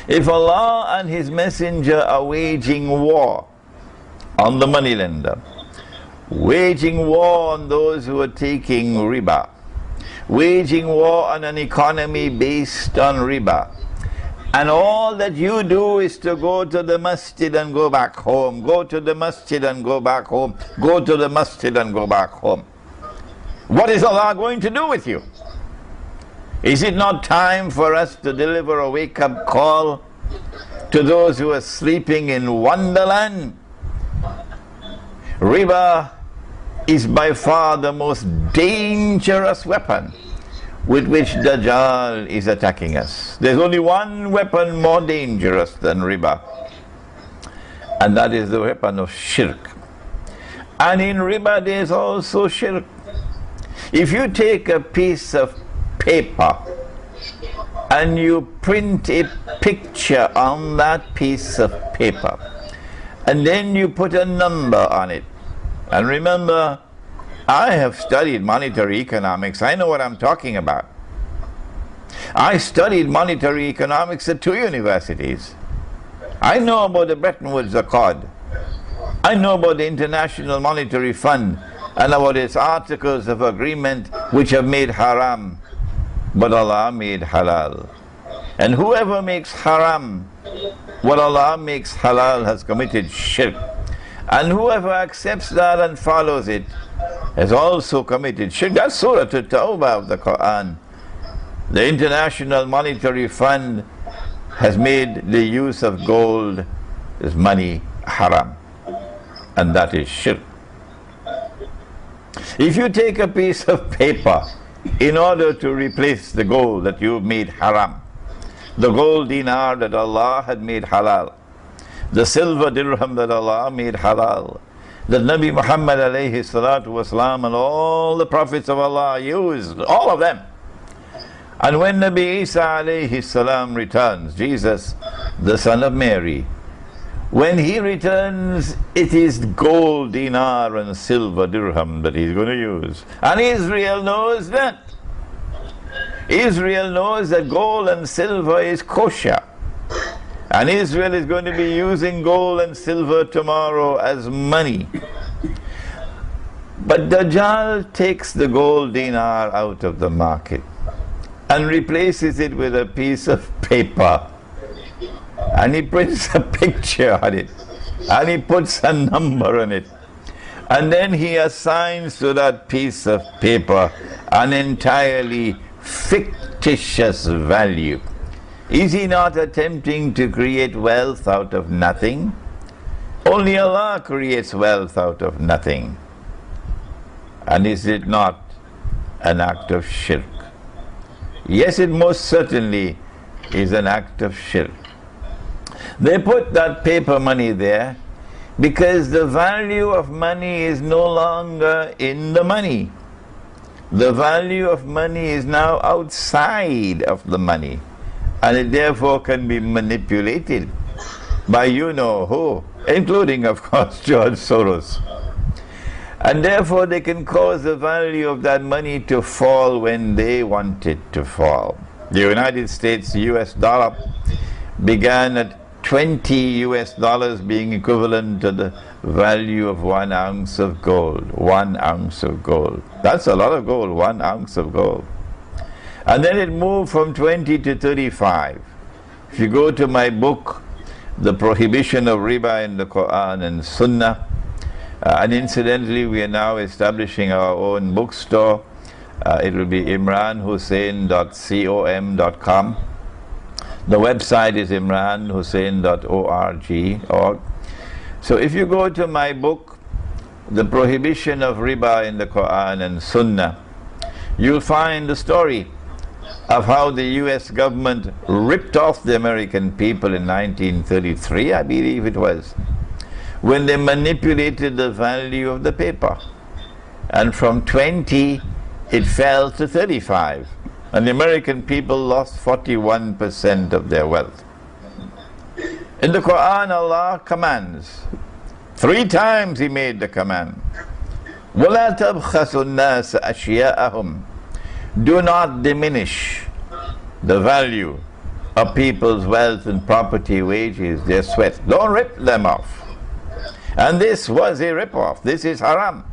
If Allah and His Messenger are waging war on the moneylender, waging war on those who are taking riba, waging war on an economy based on riba, and all that you do is to go to the masjid and go back home, go to the masjid and go back home, go to the masjid and go back home, what is Allah going to do with you? Is it not time for us to deliver a wake-up call to those who are sleeping in wonderland? Riba is by far the most dangerous weapon with which Dajjal is attacking us. There's only one weapon more dangerous than riba, and that is the weapon of shirk. And in riba there's also shirk. If you take a piece of paper and you print a picture on that piece of paper, and then you put a number on it, and remember, I have studied monetary economics. I know what I'm talking about. I studied monetary economics at 2 universities. I know about the Bretton Woods Accord. I know about the International Monetary Fund and about its articles of agreement which have made haram, but Allah made halal. And whoever makes haram what Allah makes halal has committed shirk. And whoever accepts that and follows it has also committed shirk. That's Surah At-Tawbah of the Quran. The International Monetary Fund has made the use of gold as money haram, and that is shirk. If you take a piece of paper in order to replace the gold that you've made haram, the gold dinar that Allah had made halal, the silver dirham that Allah made halal, that Nabi Muhammad alayhi salatu wasalam and all the prophets of Allah used, all of them. And when Nabi Isa alayhi salam returns, Jesus, the son of Mary, when he returns, it is gold dinar and silver dirham that he's going to use. And Israel knows that. Israel knows that gold and silver is kosher. And Israel is going to be using gold and silver tomorrow as money. But Dajjal takes the gold dinar out of the market and replaces it with a piece of paper. And he prints a picture on it. And he puts a number on it. And then he assigns to that piece of paper an entirely fictitious value. Is he not attempting to create wealth out of nothing? Only Allah creates wealth out of nothing. And is it not an act of shirk? Yes, it most certainly is an act of shirk. They put that paper money there because the value of money is no longer in the money. The value of money is now outside of the money, and it therefore can be manipulated by you know who, including of course George Soros. And therefore they can cause the value of that money to fall when they want it to fall. The United States US dollar began at $20 US being equivalent to the value of 1 ounce of gold. 1 ounce of gold. That's a lot of gold, 1 ounce of gold. And then it moved from 20 to 35. If you go to my book, The Prohibition of Riba in the Quran and Sunnah, and incidentally we are now establishing our own bookstore. It will be imranhussein.com. The website is imranhussein.org. So if you go to my book, The Prohibition of Riba in the Quran and Sunnah, you'll find the story of how the US government ripped off the American people in 1933, I believe it was, when they manipulated the value of the paper. And from 20, it fell to 35. And the American people lost 41% of their wealth. In the Quran, Allah commands. 3 times He made the command. وَلَا تَبْخَسُوا النَّاسَ أَشْيَاءَهُمْ. Do not diminish the value of people's wealth and property, wages, their sweat. Don't rip them off. And this was a rip-off. This is haram.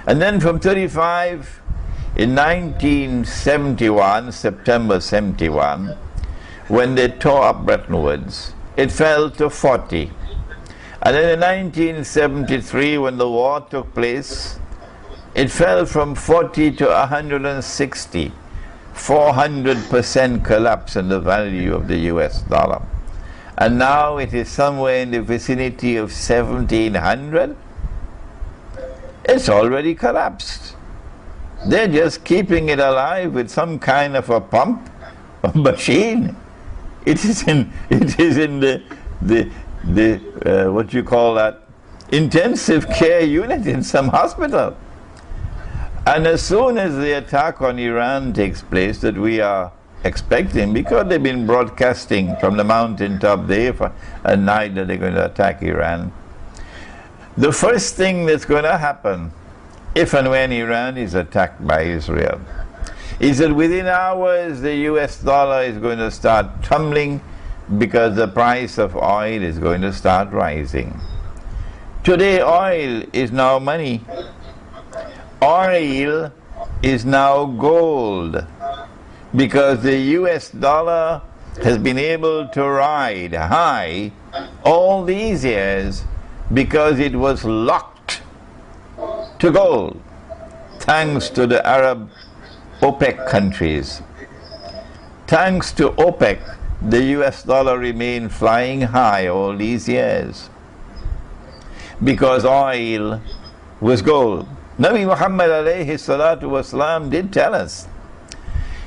And then from 35, in 1971, September 71, when they tore up Bretton Woods, it fell to 40. And then in 1973, when the war took place, it fell from 40 to 160. 400% collapse in the value of the US dollar. And now it is somewhere in the vicinity of 1700. It's already collapsed. They're just keeping it alive with some kind of a pump, a machine. It is in the what you call that, intensive care unit in some hospital. And as soon as the attack on Iran takes place, that we are expecting, because they've been broadcasting from the mountaintop there for a night that they're going to attack Iran, the first thing that's going to happen, if and when Iran is attacked by Israel, is that within hours the US dollar is going to start tumbling, because the price of oil is going to start rising. Today oil is now money. Oil is now gold, because the US dollar has been able to ride high all these years because it was locked to gold, thanks to the Arab OPEC countries. Thanks to OPEC, the US dollar remained flying high all these years because oil was gold. Nabi Muhammad alayhi salatu wasalam did tell us.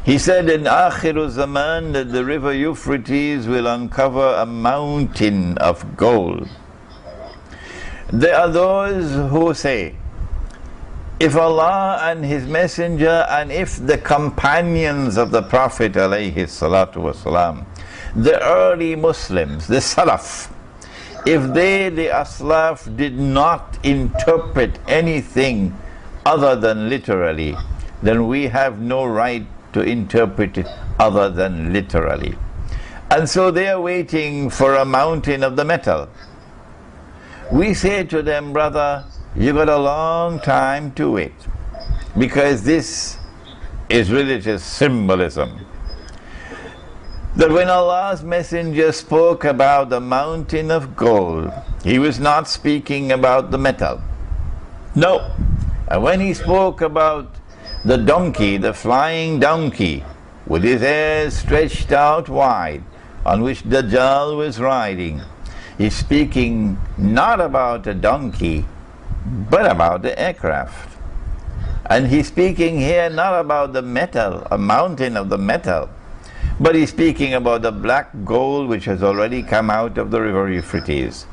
He said in Akhiru Zaman that the river Euphrates will uncover a mountain of gold. There are those who say, if Allah and His Messenger and if the companions of the Prophet alayhi salatu wasalam, the early Muslims, the Salaf, if they, the Aslaf, did not interpret anything other than literally, then we have no right to interpret it other than literally. And so they are waiting for a mountain of the metal. We say to them, brother, you got a long time to wait, because this is religious symbolism. That when Allah's Messenger spoke about the mountain of gold, He was not speaking about the metal. No. And when He spoke about the donkey, the flying donkey, with his ears stretched out wide, on which Dajjal was riding, He's speaking not about a donkey, but about the aircraft. And He's speaking here not about the metal, a mountain of the metal, but He's speaking about the black gold which has already come out of the river Euphrates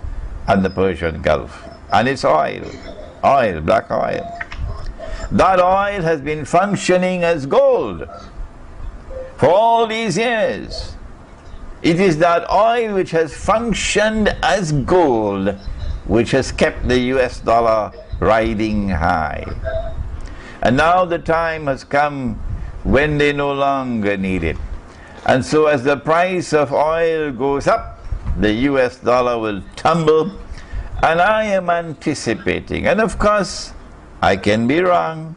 and the Persian Gulf. And it's oil, black oil. That oil has been functioning as gold for all these years. It is that oil which has functioned as gold which has kept the US dollar riding high. And now the time has come when they no longer need it. And so as the price of oil goes up, the US dollar will tumble. And I am anticipating, and of course I can be wrong,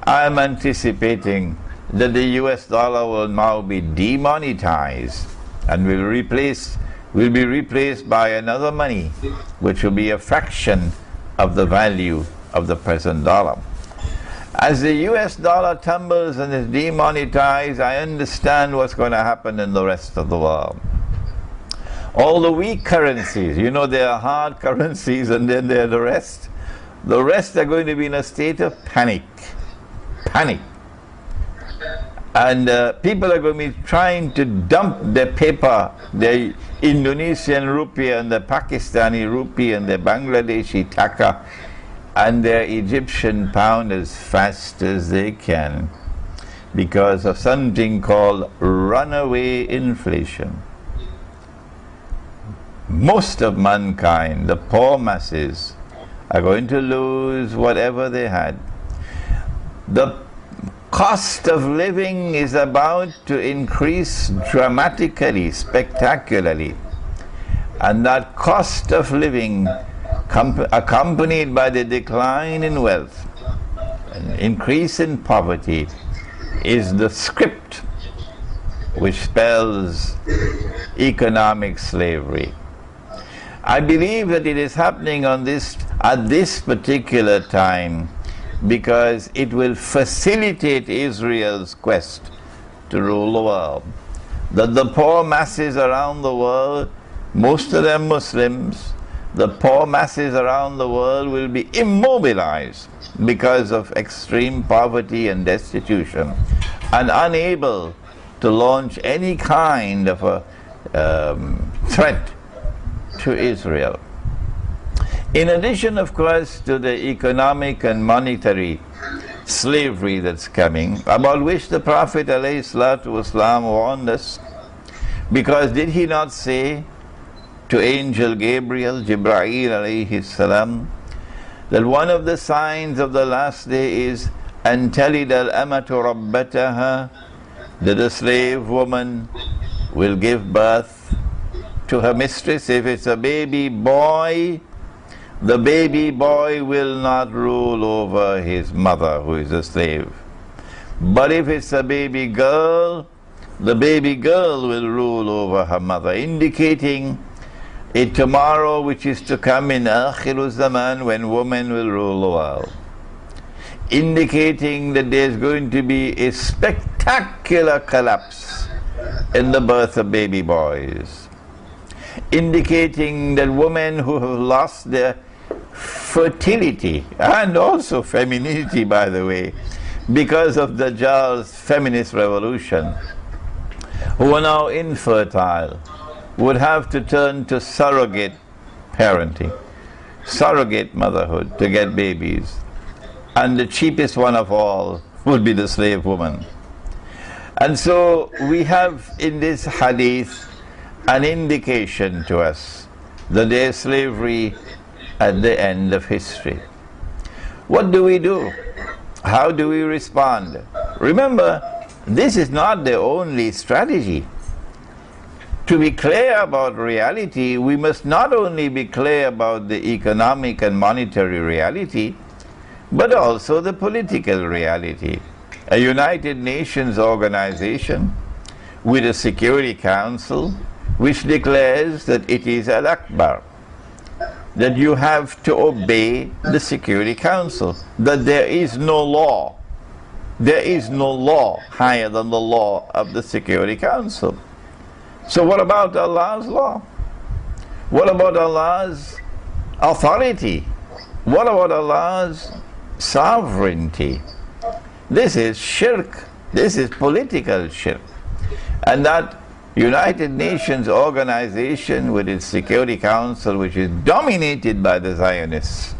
I am anticipating that the US dollar will now be demonetized and will be replaced by another money which will be a fraction of the value of the present dollar. As the US dollar tumbles and is demonetized, I understand what's going to happen in the rest of the world. All the weak currencies, you know, there are hard currencies and then there are the rest. The rest are going to be in a state of panic. And people are going to be trying to dump their paper, their Indonesian rupee and the Pakistani rupee and the Bangladeshi taka and their Egyptian pound as fast as they can, because of something called runaway inflation. Most of mankind, the poor masses, are going to lose whatever they had. The cost of living is about to increase dramatically, spectacularly. And that cost of living, accompanied by the decline in wealth, an increase in poverty, is the script which spells economic slavery. I believe that it is happening at this particular time because it will facilitate Israel's quest to rule the world. That the poor masses around the world, most of them Muslims, the poor masses around the world will be immobilized because of extreme poverty and destitution and unable to launch any kind of a threat to Israel. In addition, of course, to the economic and monetary slavery that's coming, about which the Prophet ﷺ warned us, because did he not say to Angel Gabriel, Jibreel alayhi salam, that one of the signs of the last day is أَن تَلِدَ الْأَمَةُ رَبَّتَهَا, that a slave woman will give birth to her mistress. If it's a baby boy, the baby boy will not rule over his mother, who is a slave. But if it's a baby girl, the baby girl will rule over her mother, indicating a tomorrow which is to come in Akhiru Zaman, when women will rule the world. Indicating that there's going to be a spectacular collapse in the birth of baby boys. Indicating that women who have lost their fertility and also femininity, by the way, because of the Decal's feminist revolution, who are now infertile, would have to turn to surrogate parenting, surrogate motherhood to get babies. And the cheapest one of all would be the slave woman. And so we have in this hadith an indication to us that there is slavery at the end of history. What do we do? How do we respond? Remember, this is not the only strategy. To be clear about reality, we must not only be clear about the economic and monetary reality, but also the political reality. A United Nations organization with a Security Council which declares that it is Al-Akbar, that you have to obey the Security Council, that there is no law higher than the law of the Security Council. So what about Allah's law? What about Allah's authority? What about Allah's sovereignty? This is shirk. This is political shirk. And that United Nations organization with its Security Council, which is dominated by the Zionists,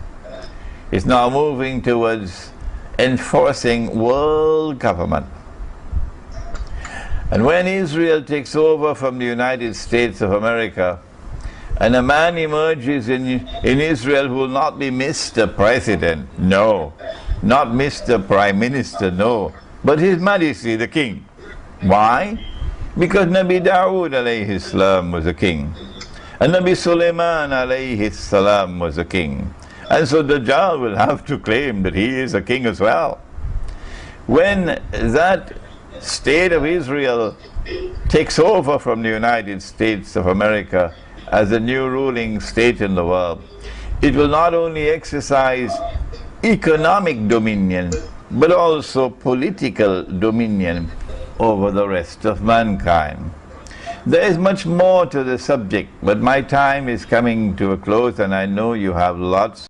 is now moving towards enforcing world government. And when Israel takes over from the United States of America, and a man emerges in Israel who will not be Mr. President, no, not Mr. Prime Minister, no, but His Majesty the King. Why? Because Nabi Dawood alayhi salam was a king, and Nabi Sulaiman alayhi salam was a king, and so Dajjal will have to claim that he is a king as well. When that state of Israel takes over from the United States of America as a new ruling state in the world, it will not only exercise economic dominion, but also political dominion over the rest of mankind. There is much more to the subject, but my time is coming to a close, and I know you have lots